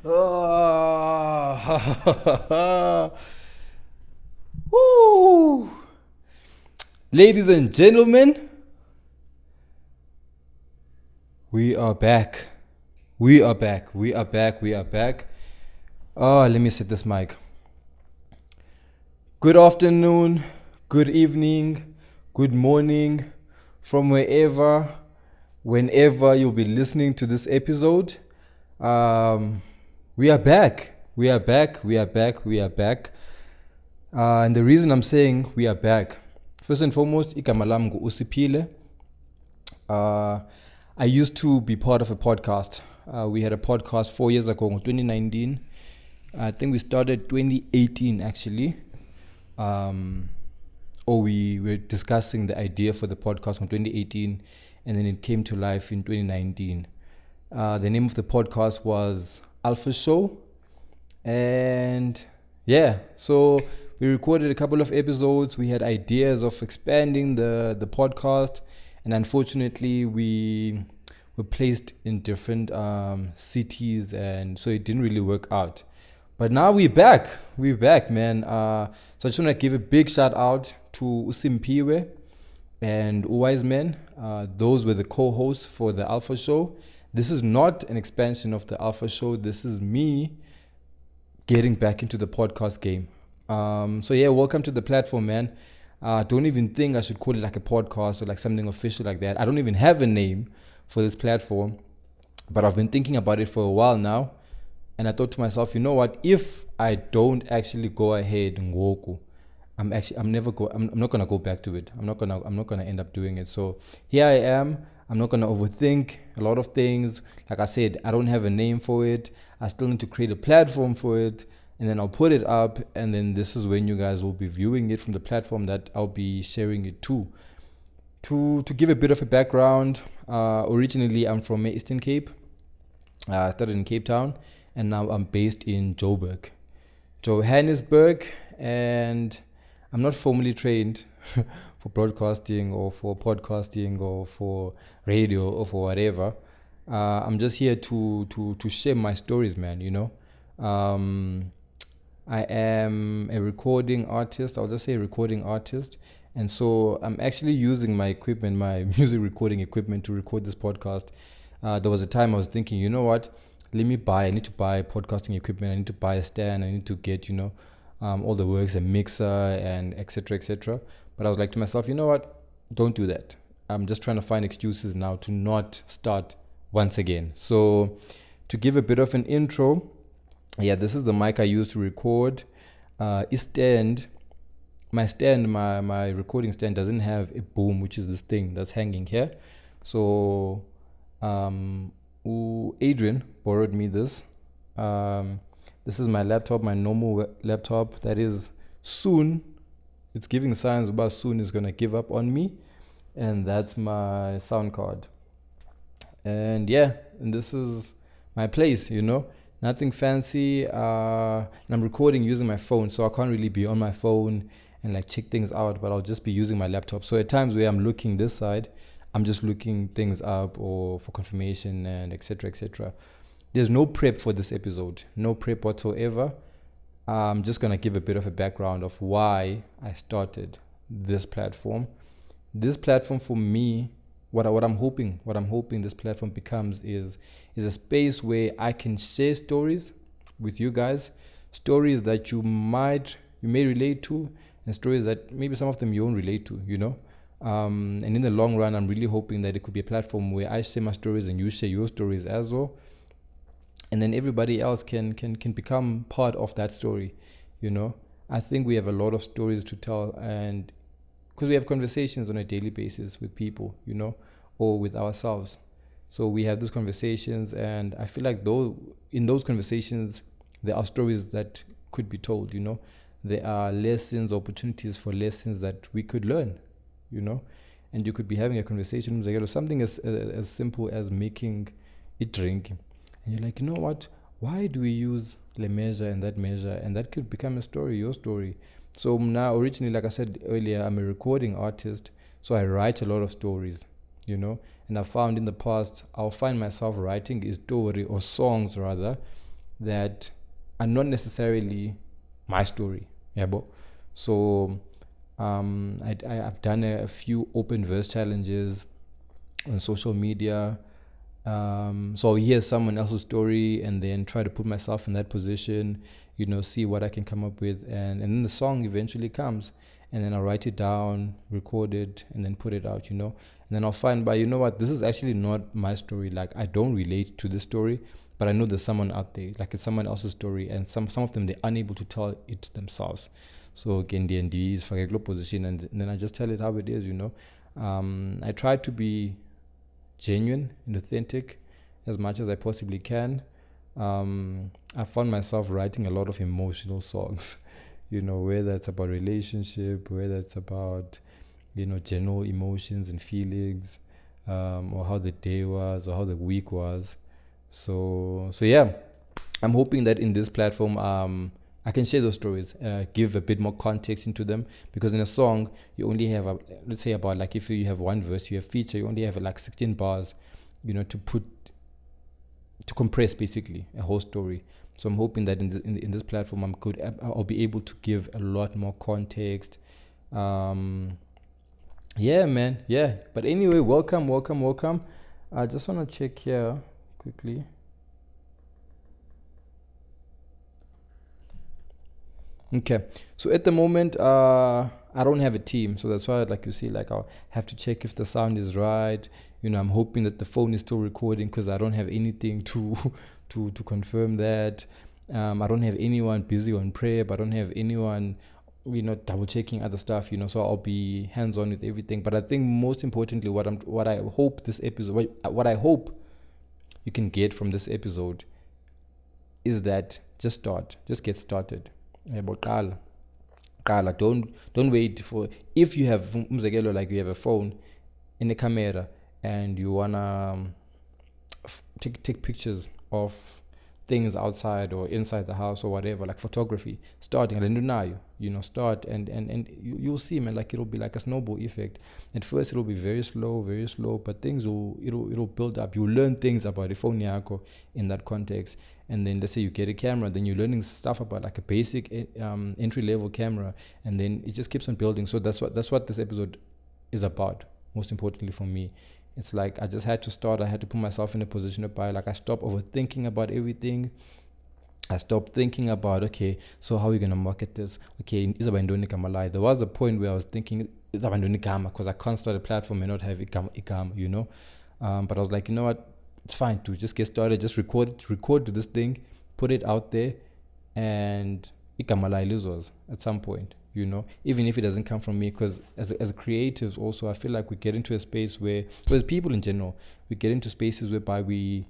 Ah, Woo! Ladies and gentlemen, we are back. We are back. We are back. We are back. Oh, let me set this mic. Good afternoon, good evening, good morning, from whenever you'll be listening to this episode. We are back. We are back. We are back. We are back. And the reason I'm saying we are back, first and foremost, igama lam Usiphile. I used to be part of a podcast. We had a podcast 4 years ago in 2019. I think we started 2018 actually. Or we were discussing the idea for the podcast in 2018, and then it came to life in 2019. The name of the podcast was Alpha Show. And yeah, so we recorded a couple of episodes. We had ideas of expanding the podcast, and unfortunately, we were placed in different cities, and so it didn't really work out. But now we're back. We're back, man. So I just want to give a big shout out to Usiphile and Wise Men. Those were the co-hosts for the Alpha Show. This is not an expansion of the Alpha Show. This is me getting back into the podcast game. So yeah, welcome to the platform, man. Don't even think I should call it like a podcast or like something official like that. I don't even have a name for this platform, but I've been thinking about it for a while now, and I thought to myself, you know what? If I don't actually go ahead and ngoku, I'm not gonna go back to it. I'm not gonna end up doing it. So here I am. I'm not gonna overthink a lot of things. Like I said, I don't have a name for it. I still need to create a platform for it, and then I'll put it up, and then this is when you guys will be viewing it from the platform that I'll be sharing it to. To give a bit of a background, originally I'm from Eastern Cape. I started in Cape Town, and now I'm based in Johannesburg, and I'm not formally trained for broadcasting or for podcasting or for radio or for whatever. I'm just here to share my stories, man. I am a recording artist. I'll just say a recording artist. And so I'm actually using my equipment, my music recording equipment, to record this podcast. There was a time I was thinking, you know what? I need to buy podcasting equipment. I need to buy a stand. I need to get, all the works, a mixer, and etc. etc. But I was like to myself, you know what? Don't do that. I'm just trying to find excuses now to not start once again. So to give a bit of an intro, yeah, this is the mic I use to record. My recording stand doesn't have a boom, which is this thing that's hanging here. So Adrian borrowed me this. This is my laptop, my normal laptop that is soon, it's giving signs about soon is gonna give up on me. And that's my sound card. And yeah, and this is my place, nothing fancy. And I'm recording using my phone, so I can't really be on my phone and like check things out, but I'll just be using my laptop. So at times where I'm looking this side, I'm just looking things up or for confirmation and etc. etc. There's no prep for this episode, no prep whatsoever. I'm just gonna give a bit of a background of why I started this platform. This platform for me, what I'm hoping this platform becomes is a space where I can share stories with you guys, stories that you may relate to, and stories that maybe some of them you won't relate to, and in the long run, I'm really hoping that it could be a platform where I share my stories and you share your stories as well, and then everybody else can become part of that story. I think we have a lot of stories to tell, and because we have conversations on a daily basis with people, or with ourselves. So we have these conversations, and I feel like in those conversations, there are stories that could be told, There are lessons, opportunities for lessons that we could learn, And you could be having a conversation with something as simple as making a drink. And you're like, you know what? Why do we use the measure? And that could become a story, your story. So now, originally, like I said earlier, I'm a recording artist, so I write a lot of stories, And I found in the past, I'll find myself writing a story or songs rather that are not necessarily my story. Yeah, bro. So I've done a few open verse challenges on social media. So I'll hear someone else's story and then try to put myself in that position, see what I can come up with. And then the song eventually comes. And then I'll write it down, record it, and then put it out, And then I'll find, but you know what? This is actually not my story. Like, I don't relate to this story, but I know there's someone out there. Like, it's someone else's story. And some of them, they're unable to tell it themselves. So, again, D&D is for a global position. And then I just tell it how it is, I try to be genuine and authentic as much as I possibly can. I found myself writing a lot of emotional songs, whether it's about relationship, whether it's about, general emotions and feelings, or how the day was or how the week was. So yeah, I'm hoping that in this platform, I can share those stories, give a bit more context into them, because in a song you only have let's say about, like, if you have one verse, you have feature, you only have like 16 bars, to compress basically a whole story. So I'm hoping that in this platform I'll be able to give a lot more context. Yeah, man, yeah. But anyway, welcome. I just want to check here quickly. Okay, so at the moment, I don't have a team, so that's why, like, you see, like, I'll have to check if the sound is right. I'm hoping that the phone is still recording, because I don't have anything to to confirm that. I don't have anyone busy on prep. I don't have anyone, double checking other stuff. So I'll be hands on with everything. But I think most importantly, what I hope this episode, what I hope you can get from this episode, is that just get started. Don't wait for, if you have umzekelo, like, you have a phone in a camera and you wanna take pictures of things outside or inside the house or whatever, like photography, starting and start and you'll see, man, like, it'll be like a snowball effect. At first it'll be very slow, but things it'll build up. You'll learn things about the phone yako in that context. And then let's say you get a camera, then you're learning stuff about, like, a basic entry level camera, and then it just keeps on building. So that's what this episode is about. Most importantly for me, it's like I just had to start. I had to put myself in a position to buy. Like, I stopped overthinking about everything. I stopped thinking about, okay, so how are we gonna market this? Okay, is Abandoni Kamalai? There was a point where I was thinking, is Abandoni Kama, because I can't start a platform and not have Ikam, But I was like, you know what? It's fine to just get started, just record this thing, put it out there, and Ikamalai losers at some point, even if it doesn't come from me, because as creatives also, I feel like we get into a space where, as people in general, we get into spaces whereby we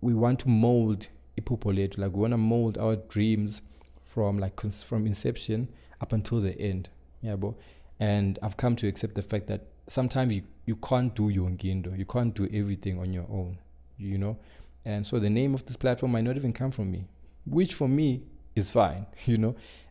want to mold ipupoletu, like, we want to mold our dreams from inception up until the end. Yeah, bro. And I've come to accept the fact that sometimes you can't do yongindo, you can't do everything on your own, and so the name of this platform might not even come from me, which for me is fine,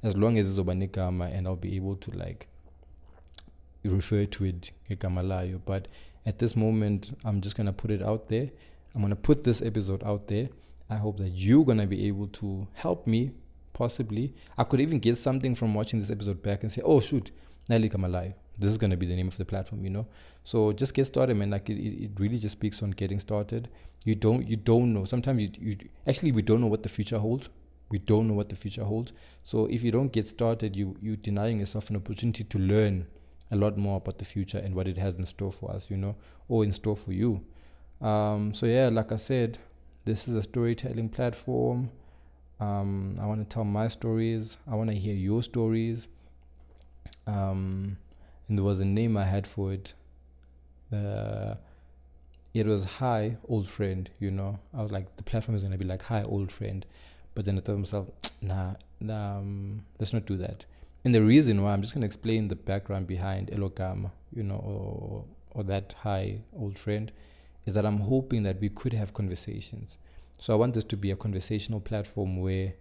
as long as it's Obanikama and I'll be able to, like, refer to it Ekamalayo. But at this moment, I'm just gonna put it out there. I'm gonna put this episode out there. I hope that you're gonna be able to help me. Possibly I could even get something from watching this episode back and say, oh shoot, Nali Kamalayo, this is going to be the name of the platform, So just get started, man. Like, it really just speaks on getting started. You don't know. Sometimes we don't know what the future holds. We don't know what the future holds. So if you don't get started, you're denying yourself an opportunity to learn a lot more about the future and what it has in store for us, or in store for you. So yeah, like I said, this is a storytelling platform. I want to tell my stories. I want to hear your stories. And there was a name I had for it. It was Hi Old Friend, I was like, the platform is going to be like Hi Old Friend. But then I thought to myself, nah, let's not do that. And the reason why, I'm just going to explain the background behind Elokama, or that Hi Old Friend, is that I'm hoping that we could have conversations. So I want this to be a conversational platform where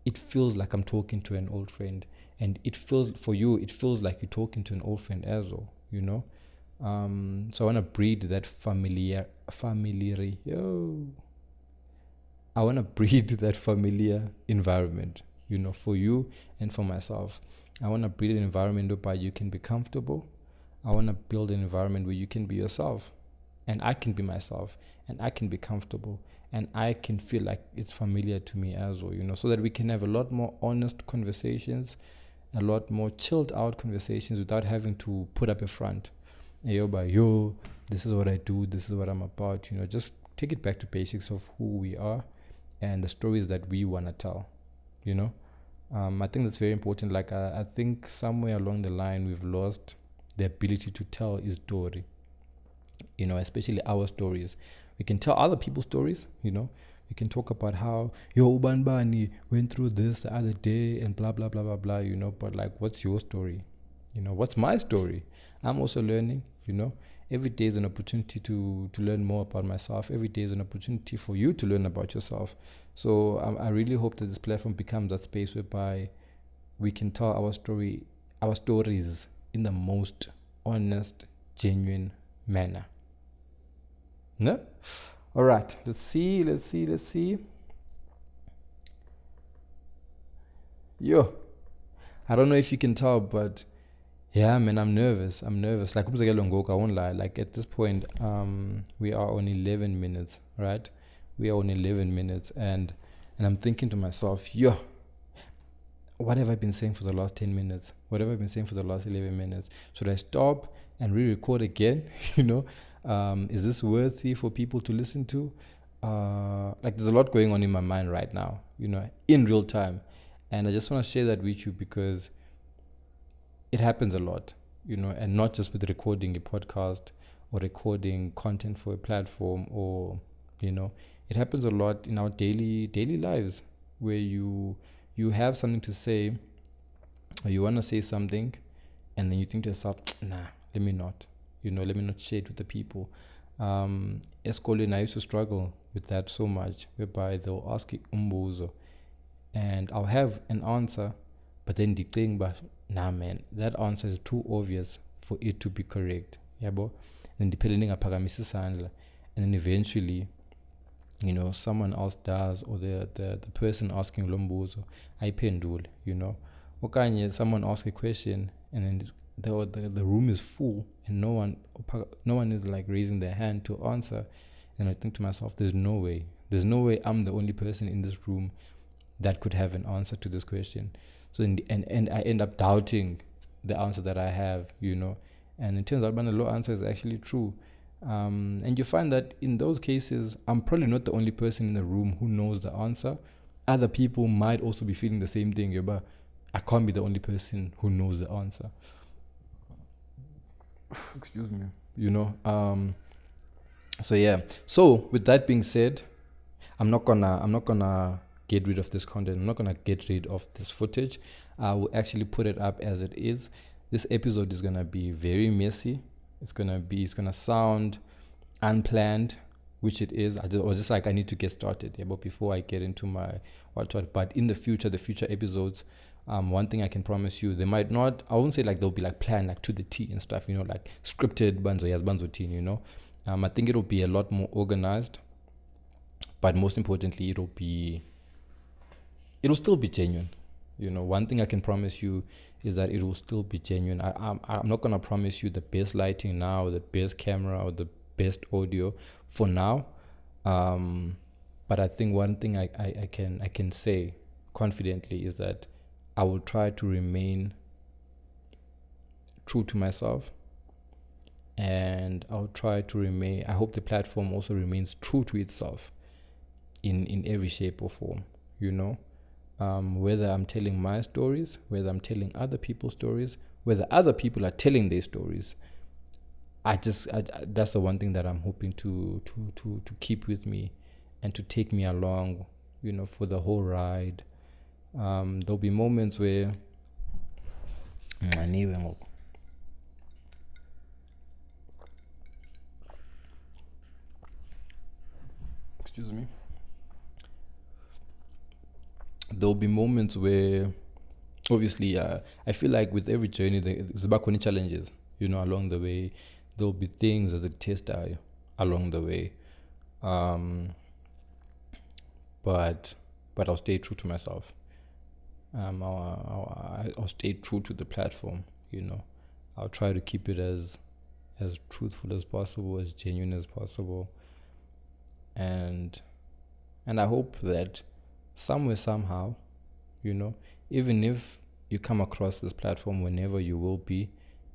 it feels like I'm talking to an old friend. And it feels like you're talking to an old friend as well, So I want to breed that familiarity. I want to breed that familiar environment, for you and for myself. I want to breed an environment whereby you can be comfortable. I want to build an environment where you can be yourself, and I can be myself, and I can be comfortable, and I can feel like it's familiar to me as well, so that we can have a lot more honest conversations, a lot more chilled out conversations without having to put up a front. Yo, this is what I do, this is what I'm about, just take it back to basics of who we are and the stories that we want to tell, I think that's very important. Like, I think somewhere along the line, we've lost the ability to tell a story, especially our stories. We can tell other people's stories, we can talk about how, Uban Bani went through this the other day and blah, blah, blah, blah, blah, but like, what's your story? What's my story? I'm also learning, Every day is an opportunity to learn more about myself. Every day is an opportunity for you to learn about yourself. So I really hope that this platform becomes that space whereby we can tell our stories in the most honest, genuine manner. No? All right. Let's see. Yo, I don't know if you can tell, but yeah, man, I'm nervous. Like, I won't lie. Like, at this point, we are on 11 minutes, right? We are on 11 minutes, and I'm thinking to myself, yo, what have I been saying for the last 10 minutes? What have I been saying for the last 11 minutes? Should I stop and re-record again? Is this worthy for people to listen to? Like, there's a lot going on in my mind right now, in real time. And I just want to share that with you because it happens a lot, and not just with recording a podcast or recording content for a platform, or, it happens a lot in our daily lives where you have something to say, or you want to say something, and then you think to yourself, nah, let me not share it with the people. Eskoleni, I used to struggle with that so much, whereby they'll ask umbuzo, and I'll have an answer, but then the thing, but nah, man, that answer is too obvious for it to be correct. Yabo? And depending upon and then eventually, someone else does, or the person asking lombuzo, I pendule, Okanye, someone asks a question, and then the room is full, and no one is like raising their hand to answer. And I think to myself, there's no way I'm the only person in this room that could have an answer to this question. So and I end up doubting the answer that I have, and it turns out the low answer is actually true. And you find that in those cases, I'm probably not the only person in the room who knows the answer. Other people might also be feeling the same thing, but I can't be the only person who knows the answer. Excuse me. So yeah. So with that being said, I'm not gonna get rid of this content. I'm not gonna get rid of this footage. I will actually put it up as it is. This episode is gonna be very messy. It's gonna sound unplanned, which it is. I was just like, I need to get started. Yeah, but before I get into my what. But in the future episodes, one thing I can promise you, they might not. I won't say like they'll be like planned like to the T and stuff. Like scripted banzo team. I think it'll be a lot more organized. But most importantly, it'll still be genuine. One thing I can promise you is that it will still be genuine. I'm not gonna promise you the best lighting now, or the best camera, or the best audio for now. But I think one thing I can say confidently is that I will try to remain true to myself, and I'll try to remain. I hope the platform also remains true to itself in every shape or form. Whether I'm telling my stories, whether I'm telling other people's stories, whether other people are telling their stories, that's the one thing that I'm hoping to keep with me and to take me along, for the whole ride. There'll be moments where excuse me. There'll be moments where, obviously, I feel like with every journey, there's about many challenges, along the way. There'll be things as a test along the way. but I'll stay true to myself. I'll stay true to the platform. I'll try to keep it as truthful as possible, as genuine as possible, and I hope that somewhere, somehow, even if you come across this platform whenever you will be,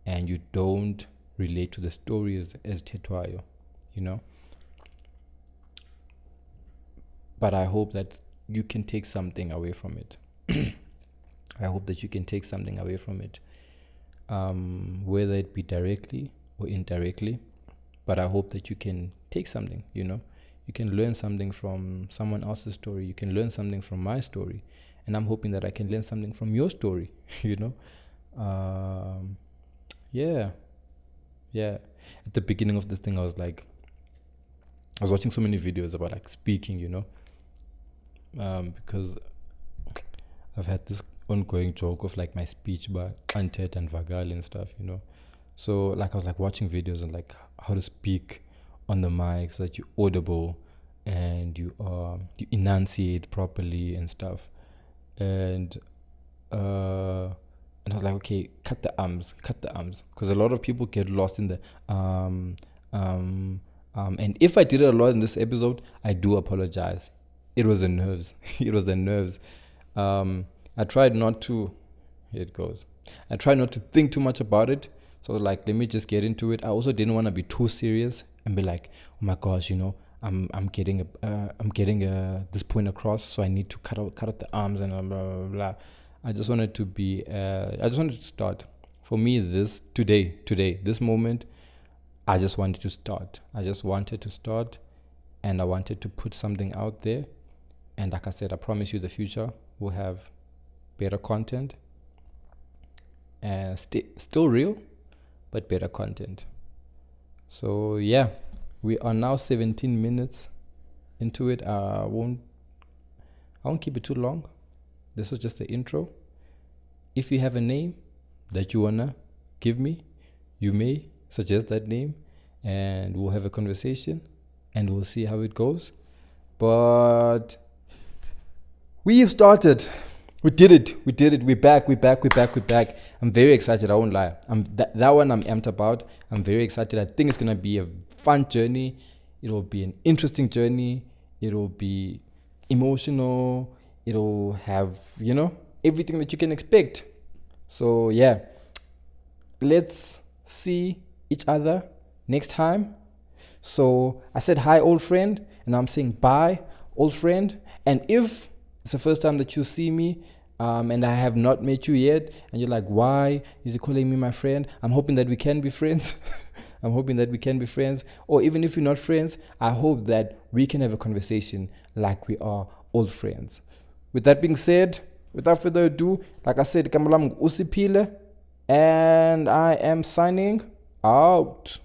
and you don't relate to the story as Tetwayo, but I hope that you can take something away from it. I hope that you can take something away from it, whether it be directly or indirectly. But I hope that you can take something, you can learn something from someone else's story. You can learn something from my story. And I'm hoping that I can learn something from your story, Yeah. At the beginning of this thing, I was watching so many videos about speaking, because I've had this ongoing joke of my speech, but antet and vagal and stuff, So I was watching videos on how to speak on the mic so that you're audible and you enunciate properly and stuff. And I was like, okay, cut the ums, because a lot of people get lost in the and if I did it a lot in this episode, I do apologize. It was the nerves. I tried not to. Here it goes. I tried not to think too much about it. So let me just get into it. I also didn't want to be too serious and be like, oh my gosh, I'm getting this point across, so I need to cut out the arms and blah blah blah. I just wanted to start. For me, this moment, I just wanted to start. And I wanted to put something out there. And like I said, I promise you, the future will have better content. Still real, but better content. So yeah, we are now 17 minutes into it. I won't keep it too long. This is just the intro. If you have a name that you wanna give me, you may suggest that name, and we'll have a conversation, and we'll see how it goes. But we have started. We did it. We're back. I'm very excited. I won't lie. That one I'm amped about. I'm very excited. I think it's gonna be a fun journey. It'll be an interesting journey. It'll be emotional. It'll have, everything that you can expect. So yeah, let's see each other next time. So I said hi, old friend, and I'm saying bye, old friend. And if it's the first time that you see me, and I have not met you yet, and you're like, why is he calling me my friend? I'm hoping that we can be friends. Or even if we're not friends, I hope that we can have a conversation like we are old friends. With that being said, without further ado, like I said, Usiphile, and I am signing out.